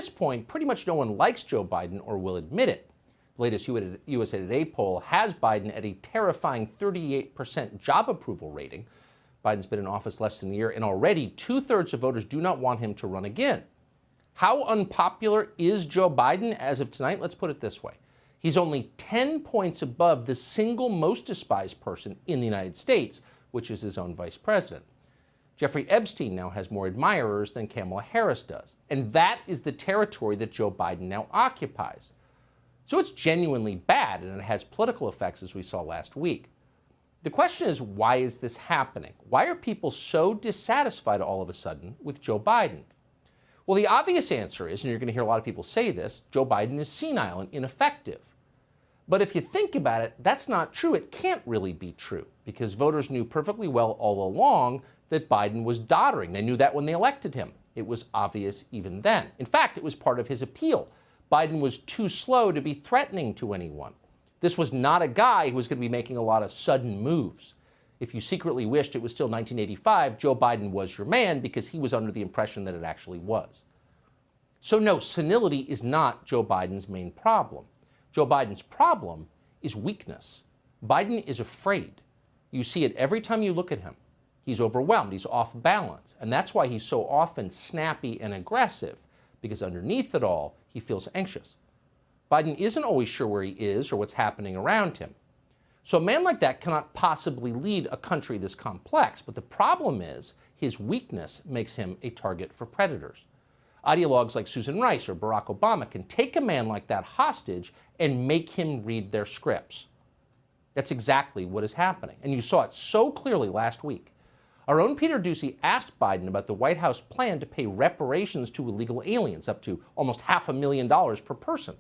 this point, pretty much no one likes Joe Biden or will admit it. The latest USA Today poll has Biden at a terrifying 38% job approval rating. Biden's been in office less than a year, and already 2/3 of voters do not want him to run again. How unpopular is Joe Biden as of tonight? Let's put it this way. He's only 10 points above the single most despised person in the United States, which is his own vice president. Jeffrey Epstein now has more admirers than Kamala Harris does. And that is the territory that Joe Biden now occupies. So it's genuinely bad, and it has political effects, as we saw last week. The question is, why is this happening? Why are people so dissatisfied all of a sudden with Joe Biden? Well, the obvious answer is, and you're going to hear a lot of people say this, Joe Biden is senile and ineffective. But if you think about it, that's not true. It can't really be true, because voters knew perfectly well all along that Biden was doddering. They knew that when they elected him. It was obvious even then. In fact, it was part of his appeal. Biden was too slow to be threatening to anyone. This was not a guy who was going to be making a lot of sudden moves. If you secretly wished it was still 1985, Joe Biden was your man, because he was under the impression that it actually was. So no, senility is not Joe Biden's main problem. Joe Biden's problem is weakness. Biden is afraid. You see it every time you look at him. He's overwhelmed, he's off balance, and that's why he's so often snappy and aggressive, because underneath it all, he feels anxious. Biden isn't always sure where he is or what's happening around him. So a man like that cannot possibly lead a country this complex, but the problem is his weakness makes him a target for predators. Ideologues like Susan Rice or Barack Obama can take a man like that hostage and make him read their scripts. That's exactly what is happening, and you saw it so clearly last week. Our own Peter Doocy asked Biden about the White House plan to pay reparations to illegal aliens, up to almost $500,000 per person.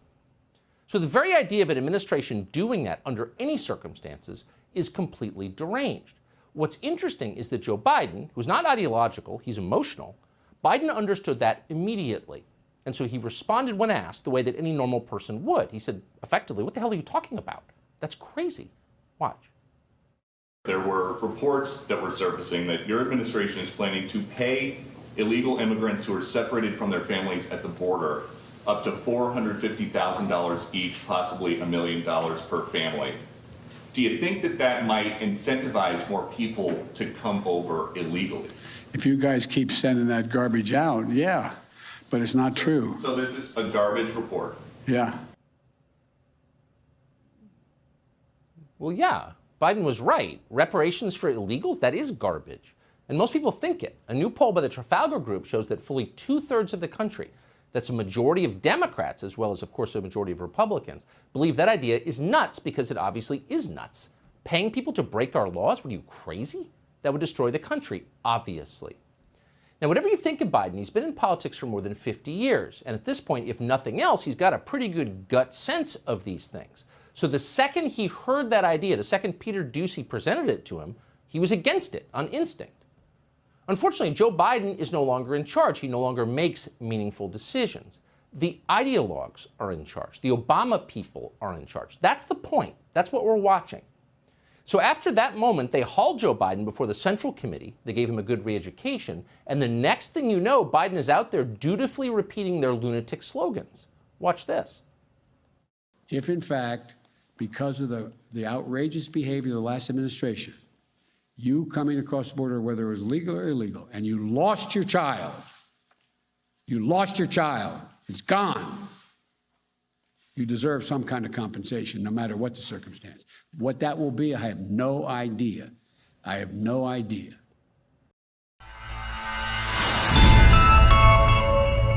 So the very idea of an administration doing that under any circumstances is completely deranged. What's interesting is that Joe Biden, who's not ideological, he's emotional, Biden understood that immediately. And so he responded when asked the way that any normal person would. He said, effectively, what the hell are you talking about? That's crazy. Watch. There were reports that were surfacing that your administration is planning to pay illegal immigrants who are separated from their families at the border up to $450,000 each, possibly $1 million per family. Do you think that that might incentivize more people to come over illegally? If you guys keep sending that garbage out, yeah, but it's not true. So this is a garbage report? Yeah. Well, yeah, Biden was right. Reparations for illegals, that is garbage. And most people think it. A new poll by the Trafalgar Group shows that fully 2/3 of the country, that's a majority of Democrats, as well as, of course, a majority of Republicans, believe that idea is nuts, because it obviously is nuts. Paying people to break our laws? What are you, crazy? That would destroy the country, obviously. Now, whatever you think of Biden, he's been in politics for more than 50 years. And at this point, if nothing else, he's got a pretty good gut sense of these things. So the second he heard that idea, the second Peter Doocy presented it to him, he was against it on instinct. Unfortunately, Joe Biden is no longer in charge. He no longer makes meaningful decisions. The ideologues are in charge. The Obama people are in charge. That's the point. That's what we're watching. So after that moment, they hauled Joe Biden before the Central Committee. They gave him a good re-education. And the next thing you know, Biden is out there dutifully repeating their lunatic slogans. Watch this. If, in fact, because of the outrageous behavior of the last administration, you coming across the border, whether it was legal or illegal, and you lost your child, it's gone, you deserve some kind of compensation, no matter what the circumstance. What that will be, I have no idea. I have no idea.